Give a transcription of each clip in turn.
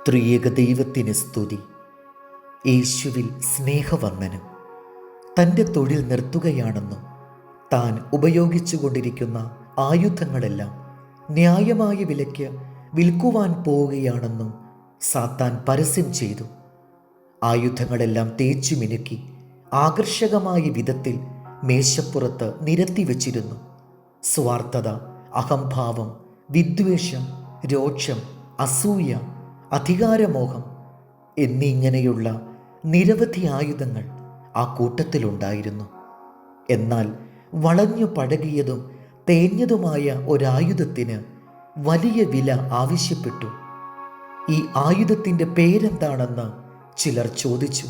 ത്രിയേക ദൈവത്തിന് സ്തുതി. യേശുവിൽ സ്നേഹവന്ദനം. തൻ്റെ തൊഴിൽ നിർത്തുകയാണെന്നും താൻ ഉപയോഗിച്ചു കൊണ്ടിരിക്കുന്ന ആയുധങ്ങളെല്ലാം ന്യായമായ വിലയ്ക്ക് വിൽക്കുവാൻ പോവുകയാണെന്നും സാത്താൻ പരസ്യം ചെയ്തു. ആയുധങ്ങളെല്ലാം തേച്ചു മിനുക്കി ആകർഷകമായ വിധത്തിൽ മേശപ്പുറത്ത് നിരത്തി വച്ചിരുന്നു. സ്വാർത്ഥത, അഹംഭാവം, വിദ്വേഷം, രോഷം, അസൂയ, അധികാരമോഹം എന്നിങ്ങനെയുള്ള നിരവധി ആയുധങ്ങൾ ആ കൂട്ടത്തിലുണ്ടായിരുന്നു. എന്നാൽ വളഞ്ഞു പഴകിയതും തേഞ്ഞതുമായ ഒരായുധത്തിന് വലിയ വില ആവശ്യപ്പെട്ടു. ഈ ആയുധത്തിൻ്റെ പേരെന്താണെന്ന് ചിലർ ചോദിച്ചു.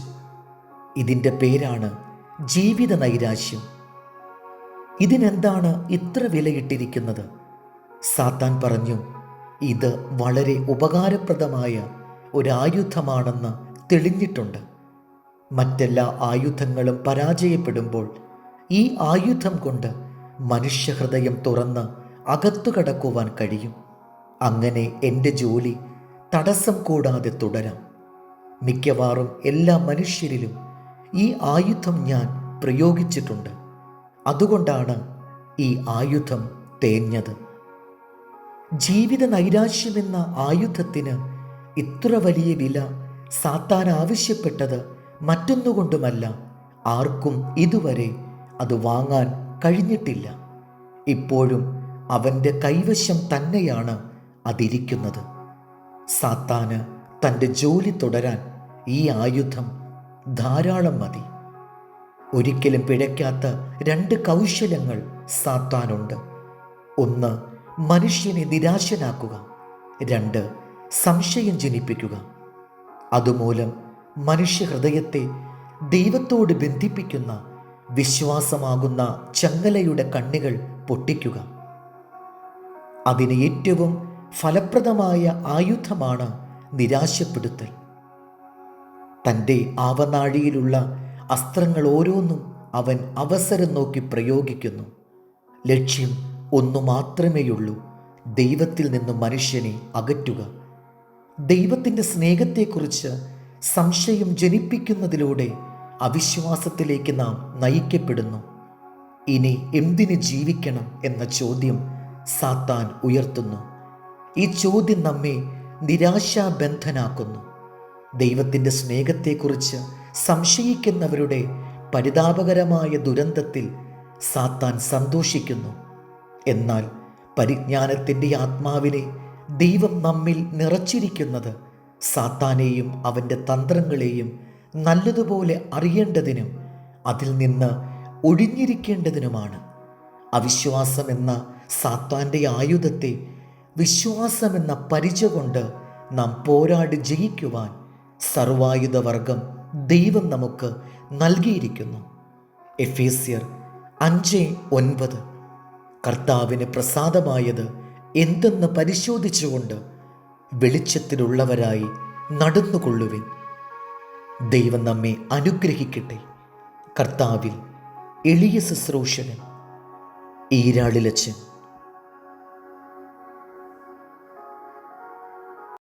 ഇതിൻ്റെ പേരാണ് ജീവിത നൈരാശ്യം. ഇതിനെന്താണ് ഇത്ര വിലയിട്ടിരിക്കുന്നത്? സാത്താൻ പറഞ്ഞു, ഇത് വളരെ ഉപകാരപ്രദമായ ഒരായുധമാണെന്ന് തെളിഞ്ഞിട്ടുണ്ട്. മറ്റെല്ലാ ആയുധങ്ങളും പരാജയപ്പെടുമ്പോൾ ഈ ആയുധം കൊണ്ട് മനുഷ്യഹൃദയം തുറന്ന് അകത്തു കടക്കുവാൻ കഴിയും. അങ്ങനെ എൻ്റെ ജോലി തടസ്സം കൂടാതെ തുടരാം. മിക്കവാറും എല്ലാ മനുഷ്യരിലും ഈ ആയുധം ഞാൻ പ്രയോഗിച്ചിട്ടുണ്ട്. അതുകൊണ്ടാണ് ഈ ആയുധം തേഞ്ഞത്. ജീവിത നൈരാശ്യമെന്ന ആയുധത്തിന് ഇത്ര വലിയ വില സാത്താൻ ആവശ്യപ്പെട്ടത് മറ്റൊന്നുകൊണ്ടുമല്ല, ആർക്കും ഇതുവരെ അത് വാങ്ങാൻ കഴിഞ്ഞിട്ടില്ല. ഇപ്പോഴും അവൻ്റെ കൈവശം തന്നെയാണ് അതിരിക്കുന്നത്. സാത്താന് തൻ്റെ ജോലി തുടരാൻ ഈ ആയുധം ധാരാളം മതി. ഒരിക്കലും പിഴയ്ക്കാത്ത രണ്ട് കൗശലങ്ങൾ സാത്താനുണ്ട്. ഒന്ന്, മനുഷ്യനെ നിരാശനാക്കുക. രണ്ട്, സംശയം ജനിപ്പിക്കുക. അതുമൂലം മനുഷ്യ ഹൃദയത്തെ ദൈവത്തോട് ബന്ധിപ്പിക്കുന്ന വിശ്വാസമാകുന്ന ചങ്ങലയുടെ കണ്ണികൾ പൊട്ടിക്കുക. അതിന് ഏറ്റവും ഫലപ്രദമായ ആയുധമാണ് നിരാശപ്പെടുത്തൽ. തൻ്റെ ആവനാഴിയിലുള്ള അസ്ത്രങ്ങൾ ഓരോന്നും അവൻ അവസരം നോക്കി പ്രയോഗിക്കുന്നു. ലക്ഷ്യം ഒന്നു മാത്രമേയുള്ളൂ: ദൈവത്തിൽ നിന്ന് മനുഷ്യനെ അകറ്റുക. ദൈവത്തിൻ്റെ സ്നേഹത്തെക്കുറിച്ച് സംശയം ജനിപ്പിക്കുന്നതിലൂടെ അവിശ്വാസത്തിലേക്ക് നാം നയിക്കപ്പെടുന്നു. ഇനി എന്തിന് ജീവിക്കണം എന്ന ചോദ്യം സാത്താൻ ഉയർത്തുന്നു. ഈ ചോദ്യം നമ്മെ നിരാശാബന്ധനാക്കുന്നു. ദൈവത്തിൻ്റെ സ്നേഹത്തെക്കുറിച്ച് സംശയിക്കുന്നവരുടെ പരിതാപകരമായ ദുരന്തത്തിൽ സാത്താൻ സന്തോഷിക്കുന്നു. എന്നാൽ പരിജ്ഞാനത്തിൻ്റെ ആത്മാവിനെ ദൈവം നമ്മിൽ നിറച്ചിരിക്കുന്നത് സാത്താനെയും അവൻ്റെ തന്ത്രങ്ങളെയും നല്ലതുപോലെ അറിയേണ്ടതിനും അതിൽ നിന്ന് ഒഴിഞ്ഞിരിക്കേണ്ടതിനുമാണ്. അവിശ്വാസമെന്ന സാത്താൻ്റെ ആയുധത്തെ വിശ്വാസമെന്ന പരിച കൊണ്ട് നാം പോരാടി ജയിക്കുവാൻ സർവായുധവർഗം ദൈവം നമുക്ക് നൽകിയിരിക്കുന്നു. എഫേസ്യർ 5:9. കർത്താവിന് പ്രസാദമായത് എന്തെന്ന് പരിശോധിച്ചുകൊണ്ട് വെളിച്ചത്തിലുള്ളവരായി നടന്നുകൊള്ളുവിൻ. ദൈവം നമ്മെ അനുഗ്രഹിക്കട്ടെ. കർത്താവിൽ എളിയ ശുശ്രൂഷകൻ ഈരാളിലച്ചൻ.